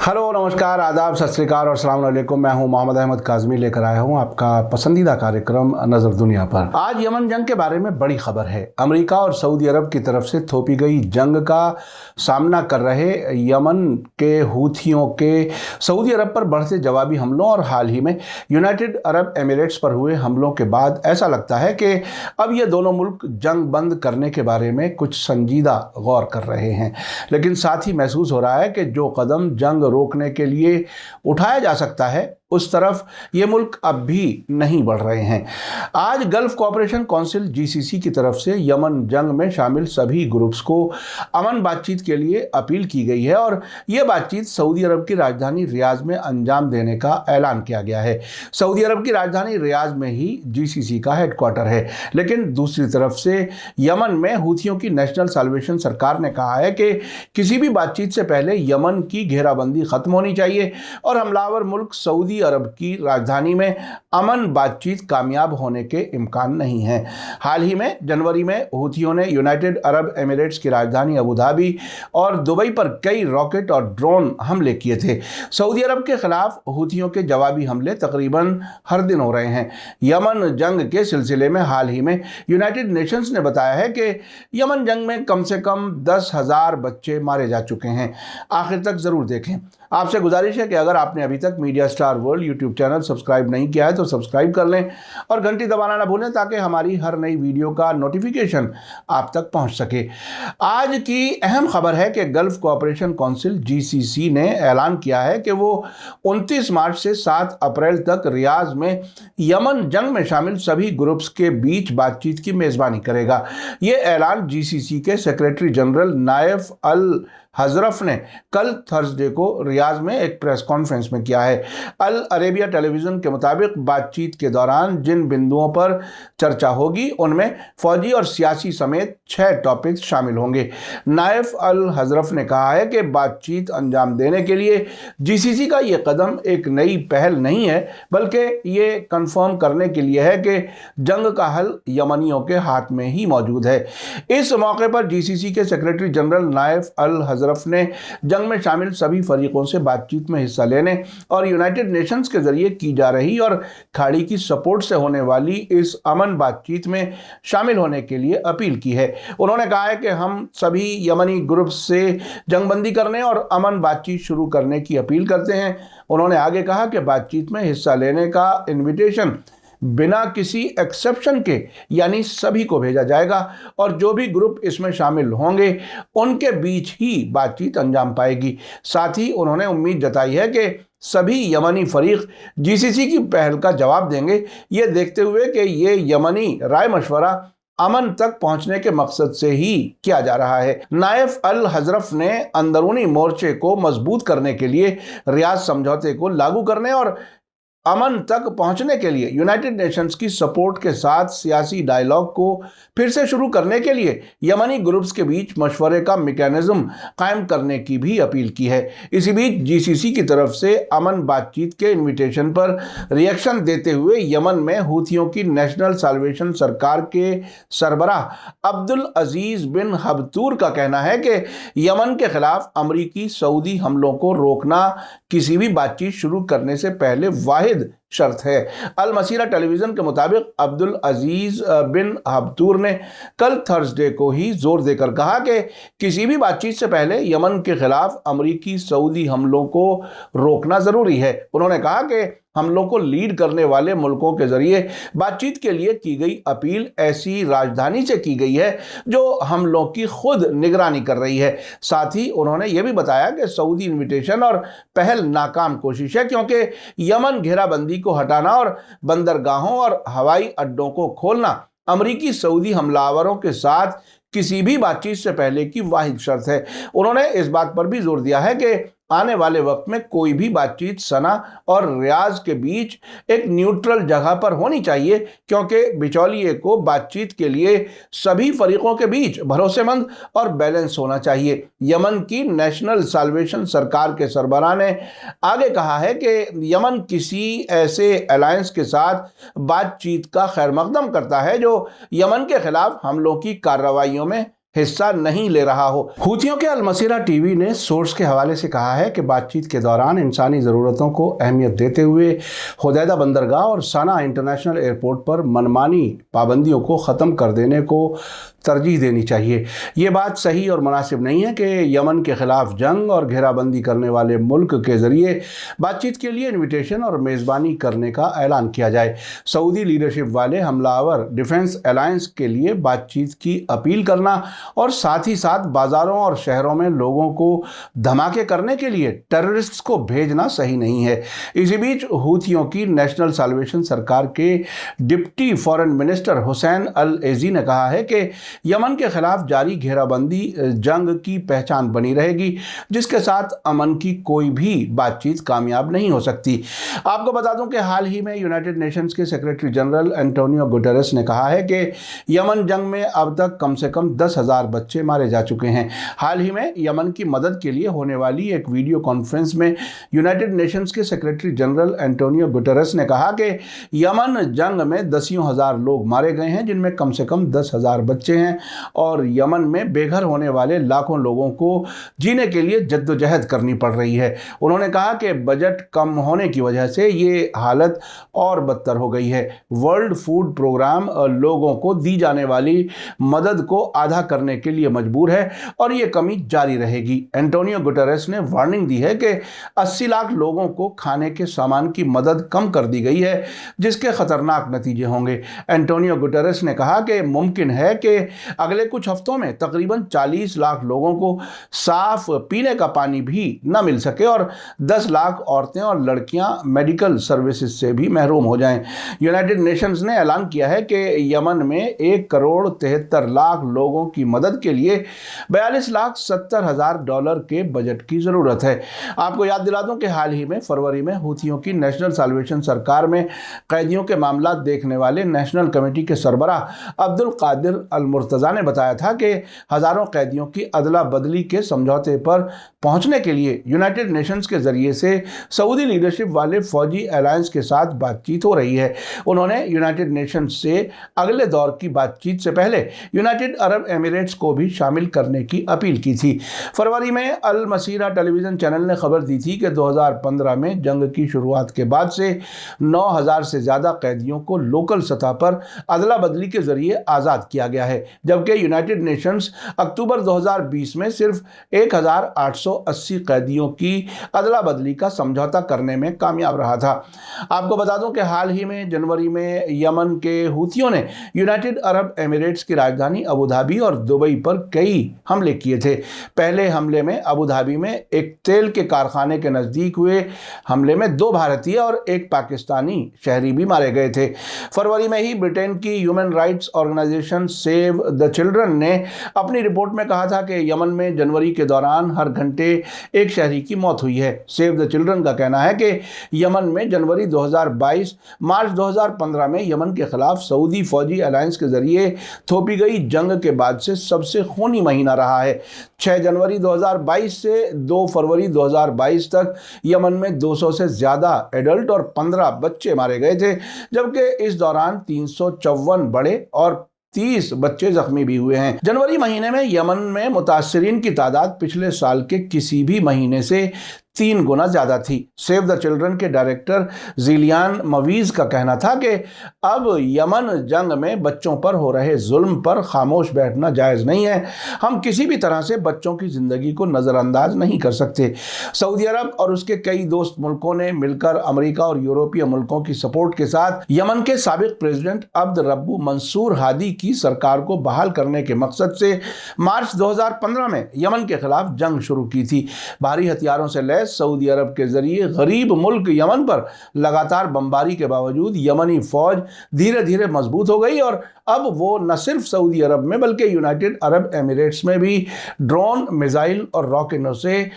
Hello, नमस्कार, आदाब, सत श्री अकाल और अस्सलाम वालेकुम। मैं हूं मोहम्मद अहमद काज़मी, लेकर आया हूं आपका पसंदीदा कार्यक्रम नज़र दुनिया पर। आज यमन जंग के बारे में बड़ी खबर है। अमेरिका और सऊदी अरब की तरफ से थोपी गई जंग का सामना कर रहे यमन के हूथियों के सऊदी अरब पर बढ़ते जवाबी हमलों और हाल ही में यूनाइटेड अरब एमिरेट्स पर हुए हमलों के बाद ऐसा लगता है कि अब ये दोनों मुल्क जंग बंद करने के बारे में कुछ संजीदा गौर कर रहे हैं। लेकिन साथ ही महसूस हो रहा है कि जो कदम जंग रोकने के लिए उठाया जा सकता है, उस तरफ ये मुल्क अब भी नहीं बढ़ रहे हैं। आज गल्फ कोऑपरेशन काउंसिल जीसीसी की तरफ से यमन जंग में शामिल सभी ग्रुप्स को अमन बातचीत के लिए अपील की गई है और ये बातचीत सऊदी अरब की राजधानी रियाद में अंजाम देने का ऐलान किया गया है। सऊदी अरब की राजधानी रियाद में ही जीसीसी का हेडक्वार्टर है, लेकिन दूसरी तरफ से यमन में हूथियों की नेशनल साल्वेशन सरकार ने कहा है कि किसी भी बातचीत से पहले यमन की घेराबंदी खत्म होनी चाहिए और हमलावर मुल्क सऊदी अरब की राजधानी में अमन बातचीत कामयाब होने के इम्कान नहीं है। हाल ही में जनवरी में हूथियों ने यूनाइटेड अरब एमिरेट्स की राजधानी अबू धाबी और दुबई पर कई रॉकेट और ड्रोन हमले किए थे। सऊदी अरब के खिलाफ हूथियों के जवाबी हमले तकरीबन हर दिन हो रहे हैं। यमन जंग के सिलसिले में हाल ही में यूनाइटेड नेशंस ने बताया है कि यमन जंग में कम से कम 10,000 बच्चे मारे जा चुके हैं। आखिर तक जरूर देखें। आपसे गुजारिश है कि अगर आपने अभी तक media star world YouTube channel subscribe नहीं किया है तो सब्सक्राइब कर लें और घंटी दबाना ना भूलें ताकि हमारी हर नई वीडियो का नोटिफिकेशन आप तक पहुंच सके। आज की अहम खबर है कि गल्फ कोऑपरेशन काउंसिल जीसीसी ने ऐलान किया है कि वो 29 मार्च से 7 अप्रैल तक रियाद में यमन जंग में शामिल सभी ग्रुप्स के बीच बातचीत की मेज़बानी करेगा। ये ऐलान जीसीसी के सेक्रेटरी जनरल नायफ अल हजरफ ने कल थर्सडे को रियाद में एक प्रेस कॉन्फ्रेंस में किया है। अल अरेबिया टेलीविज़न के मुताबिक बातचीत के दौरान जिन बिंदुओं पर चर्चा होगी उनमें फौजी और सियासी समेत 6 टॉपिक्स शामिल होंगे। नायफ अल हजरफ ने कहा है कि बातचीत अंजाम देने के लिए जीसीसी का ये कदम एक नई पहल नहीं है, बल्कि ये कंफर्म करने के लिए है कि जंग का हल यमनियों के हाथ में ही मौजूद है। इस मौके पर जीसीसी के सेक्रेटरी जनरल नायफ अल हजरफ ने जंग में शामिल सभी फरीकों से बातचीत में हिस्सा लेने और यूनाइटेड नेशंस के जरिए की जा रही और खाड़ी की सपोर्ट से होने वाली इस अमन बातचीत में शामिल होने के लिए अपील की है। उन्होंने कहा है कि हम सभी यमनी ग्रुप से जंगबंदी करने और अमन बातचीत शुरू करने की अपील करते हैं। उन्होंने आगे कहा कि बातचीत में हिस्सा लेने का इन्विटेशन बिना किसी एक्सेप्शन के यानी सभी को भेजा जाएगा और जो भी ग्रुप इसमें शामिल होंगे उनके बीच ही बातचीत अंजाम पाएगी। साथ ही उन्होंने उम्मीद जताई है कि सभी यमनी फरीक जीसीसी की पहल का जवाब देंगे, ये देखते हुए कि ये यमनी राय मशवरा अमन तक पहुंचने के मकसद से ही किया जा रहा है। नायफ अल हजरफ ने अंदरूनी मोर्चे को मजबूत करने के लिए रियाद समझौते को लागू करने और अमन तक पहुंचने के लिए यूनाइटेड नेशंस की सपोर्ट के साथ सियासी डायलॉग को फिर से शुरू करने के लिए यमनी ग्रुप्स के बीच मशवरे का मैकेनिज्म कायम करने की भी अपील की है। इसी बीच जीसीसी की तरफ से अमन बातचीत के इन्विटेशन पर रिएक्शन देते हुए यमन में हूथियों की नेशनल साल्वेशन सरकार के सरबराह अब्दुल अजीज बिन हबतूर का कहना है कि यमन के खिलाफ अमरीकी सऊदी हमलों को रोकना किसी भी बातचीत शुरू करने से पहले वाहिद शर्त है। अल मसीरा टेलीविजन के मुताबिक अब्दुल अजीज बिन हबतूर ने कल थर्सडे को ही जोर देकर कहा कि किसी भी बातचीत से पहले यमन के खिलाफ अमरीकी सऊदी हमलों को रोकना जरूरी है। उन्होंने कहा कि हमलों को लीड करने वाले मुल्कों के जरिए बातचीत के लिए की गई अपील ऐसी राजधानी से की गई है जो हमलों की खुद निगरानी कर रही है। साथ ही उन्होंने ये भी बताया कि सऊदी इन्विटेशन और पहल नाकाम कोशिश है, क्योंकि यमन घेराबंदी को हटाना और बंदरगाहों और हवाई अड्डों को खोलना अमरीकी सऊदी हमलावरों के साथ किसी भी बातचीत से पहले की वाहिद शर्त है। उन्होंने इस बात पर भी जोर दिया है कि आने वाले वक्त में कोई भी बातचीत सना और रियाज के बीच एक न्यूट्रल जगह पर होनी चाहिए, क्योंकि बिचौलिए को बातचीत के लिए सभी फरीकों के बीच भरोसेमंद और बैलेंस होना चाहिए। यमन की नेशनल साल्वेशन सरकार के सरबराह ने आगे कहा है कि यमन किसी ऐसे अलायंस के साथ बातचीत का खैर मकदम करता है जो यमन के खिलाफ हमलों की कार्रवाइयों में हिस्सा नहीं ले रहा हो। हूथियों के अलमसीरा टीवी ने सोर्स के हवाले से कहा है कि बातचीत के दौरान इंसानी ज़रूरतों को अहमियत देते हुए हुदैदा बंदरगाह और सना इंटरनेशनल एयरपोर्ट पर मनमानी पाबंदियों को ख़त्म कर देने को तरजीह देनी चाहिए। ये बात सही और मुनासिब नहीं है कि यमन के ख़िलाफ़ जंग और घेराबंदी करने वाले मुल्क के ज़रिए बातचीत के लिए इन्विटेशन और मेज़बानी करने का ऐलान किया जाए। सऊदी लीडरशिप वाले हमलावर डिफेंस अलायंस के लिए बातचीत की अपील करना और साथ ही साथ बाज़ारों और शहरों में लोगों को धमाके करने के लिए टेररिस्ट्स को भेजना सही नहीं है। इसी बीच हूथियों की नेशनल साल्वेशन सरकार के डिप्टी फॉरेन मिनिस्टर हुसैन अल एजी ने कहा है कि यमन के खिलाफ जारी घेराबंदी जंग की पहचान बनी रहेगी, जिसके साथ अमन की कोई भी बातचीत कामयाब नहीं हो सकती। आपको बता दूं कि हाल ही में यूनाइटेड नेशंस के सेक्रेटरी जनरल एंटोनियो गुटेरेस ने कहा है कि यमन जंग में अब तक कम से कम 10,000 बच्चे मारे जा चुके हैं। हाल ही में यमन की मदद के लिए होने वाली एक वीडियो कॉन्फ्रेंस में यूनाइटेड नेशंस के सेक्रेटरी जनरल एंटोनियो गुटेरेस ने कहा कि यमन जंग में दसियों हजार लोग मारे गए हैं, जिनमें कम से कम 10,000 बच्चे हैं और यमन में बेघर होने वाले लाखों लोगों को जीने के लिए जद्दोजहद करनी पड़ रही है। उन्होंने कहा कि बजट कम होने की वजह से ये हालत और बदतर हो गई है। वर्ल्ड फूड प्रोग्राम लोगों को दी जाने वाली मदद को आधा करने के लिए मजबूर है और ये कमी जारी रहेगी। एंटोनियो गुटेरेस ने वार्निंग दी है कि 80 लाख लोगों को खाने के सामान की मदद कम कर दी गई है, जिसके खतरनाक नतीजे होंगे। एंटोनियो गुटेरेस ने कहा कि मुमकिन है कि अगले कुछ हफ्तों में तकरीबन 40 लाख लोगों को साफ पीने का पानी भी न मिल सके और 10 लाख औरतें और लड़कियां मेडिकल सर्विसेज से भी महरूम हो जाएं। यूनाइटेड नेशंस ने ऐलान किया है कि यमन में 1,73,00,000 लोगों की मदद के लिए $42,70,000 के बजट की ज़रूरत है। आपको याद दिला दूं कि हाल ही में फरवरी में हूथियों की नेशनल साल्वेशन सरकार में कैदियों के मामला देखने वाले नेशनल कमेटी के सरबराह अब्दुल कादिर अल मुर्तज़ा ने बताया था कि हज़ारों कैदियों की अदला बदली के समझौते पर पहुंचने के लिए यूनाइटेड नेशंस के ज़रिए से सऊदी लीडरशिप वाले फौजी अलायंस के साथ बातचीत हो रही है। उन्होंने यूनाइटेड नेशंस से अगले दौर की बातचीत से पहले यूनाइटेड अरब एमिरेट्स को भी शामिल करने की अपील की थी। फरवरी में अल मसीरा टेलीविज़न चैनल ने खबर दी थी कि 2015 में जंग की शुरुआत के बाद से 9,000 से ज़्यादा कैदियों को लोकल सतह पर अदला बदली के ज़रिए आज़ाद किया गया है, जबकि यूनाइटेड नेशंस अक्टूबर 2020 में सिर्फ 1,880 कैदियों की अदला बदली का समझौता करने में कामयाब रहा था। आपको बता दूं कि हाल ही में जनवरी में यमन के हूथियों ने यूनाइटेड अरब एमिरेट्स की राजधानी अबू धाबी और दुबई पर कई हमले किए थे। पहले हमले में अबू धाबी में एक तेल के कारखाने के नज़दीक हुए हमले में 2 भारतीय और 1 पाकिस्तानी शहरी भी मारे गए थे। फरवरी में ही ब्रिटेन की human rights organisation Save the Children ने अपनी रिपोर्ट में कहा था कि यमन में जनवरी के दौरान हर घंटे एक शहरी की मौत हुई है। सेव द चिल्ड्रन का कहना है कि यमन में जनवरी 2022 मार्च 2015 में यमन के खिलाफ सऊदी फौजी अलायंस के जरिए थोपी गई जंग के बाद से सबसे खूनी महीना रहा है। 6 जनवरी 2022 से 2 फरवरी 2022 तक यमन में 200 से ज़्यादा एडल्ट और 15 बच्चे मारे गए थे, जबकि इस दौरान 354 बड़े और 30 बच्चे जख्मी भी हुए हैं। जनवरी महीने में यमन में मुतासरीन की तादाद पिछले साल के किसी भी महीने से 3 गुना ज़्यादा थी। सेव द चिल्ड्रन के डायरेक्टर जिलियान मवीज़ का कहना था कि अब यमन जंग में बच्चों पर हो रहे जुल्म पर खामोश बैठना जायज़ नहीं है। हम किसी भी तरह से बच्चों की ज़िंदगी को नज़रअंदाज नहीं कर सकते। सऊदी अरब और उसके कई दोस्त मुल्कों ने मिलकर अमेरिका और यूरोपीय मुल्कों की सपोर्ट के साथ यमन के साबिक प्रेसिडेंट अब्द रब्बू मंसूर हादी की सरकार को बहाल करने के मकसद से मार्च 2015 में यमन के खिलाफ जंग शुरू की थी। भारी हथियारों से लैस सऊदी अरब के जरिए गरीब मुल्क यमन पर लगातार बमबारी के बावजूद यमनी फौज धीरे धीरे मजबूत हो गई और अब वो न सिर्फ सऊदी अरब में बल्कि यूनाइटेड अरब एमिरेट्स में भी ड्रोन, मिसाइल और रॉकेटों से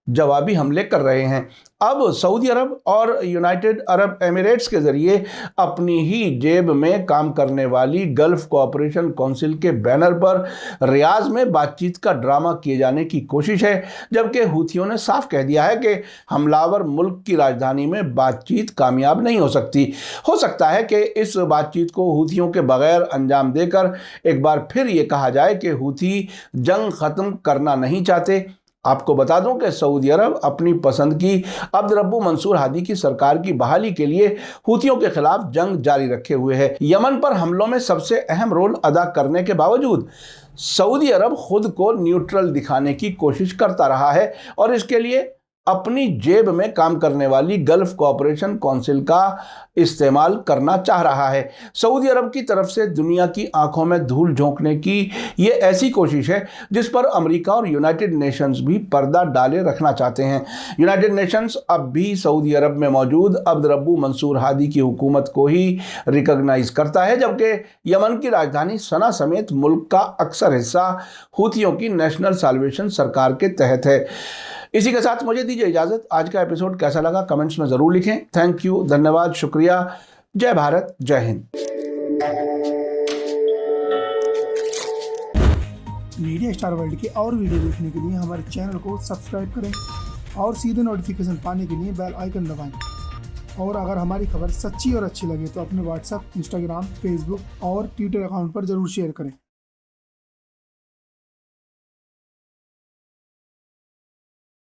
जवाबी हमले कर रहे हैं। अब सऊदी अरब और यूनाइटेड अरब एमिरेट्स के जरिए अपनी ही जेब में काम करने वाली गल्फ कोऑपरेशन काउंसिल के बैनर पर रियाज में बातचीत का ड्रामा किए जाने की कोशिश है, जबकि हूथियों ने साफ कह दिया है कि हमलावर मुल्क की राजधानी में बातचीत कामयाब नहीं हो सकती। हो सकता है कि इस बातचीत को हूथियों के बगैर अंजाम देकर एक बार फिर ये कहा जाए कि हूथी जंग खत्म करना नहीं चाहते। आपको बता दूं कि सऊदी अरब अपनी पसंद की अब्द रब्बू मंसूर हादी की सरकार की बहाली के लिए हूथियों के खिलाफ जंग जारी रखे हुए है। यमन पर हमलों में सबसे अहम रोल अदा करने के बावजूद सऊदी अरब खुद को न्यूट्रल दिखाने की कोशिश करता रहा है और इसके लिए अपनी जेब में काम करने वाली गल्फ कोऑपरेशन काउंसिल का इस्तेमाल करना चाह रहा है। सऊदी अरब की तरफ से दुनिया की आंखों में धूल झोंकने की ये ऐसी कोशिश है जिस पर अमेरिका और यूनाइटेड नेशंस भी पर्दा डाले रखना चाहते हैं। यूनाइटेड नेशंस अब भी सऊदी अरब में मौजूद अब्द रब्बू मंसूर हादी की हुकूमत को ही रिकॉग्नाइज करता है, जबकि यमन की राजधानी सना समेत मुल्क का अक्सर हिस्सा हूथियों की नेशनल साल्वेशन सरकार के तहत है। इसी के साथ मुझे दीजिए इजाजत। आज का एपिसोड कैसा लगा कमेंट्स में जरूर लिखें। थैंक यू, धन्यवाद, शुक्रिया। जय भारत, जय हिंद। मीडिया स्टार वर्ल्ड के और वीडियो देखने के लिए हमारे चैनल को सब्सक्राइब करें और सीधे नोटिफिकेशन पाने के लिए बेल आइकन दबाएं। और अगर हमारी खबर सच्ची और अच्छी लगे तो अपने व्हाट्सएप, इंस्टाग्राम, फेसबुक और ट्विटर अकाउंट पर जरूर शेयर करें।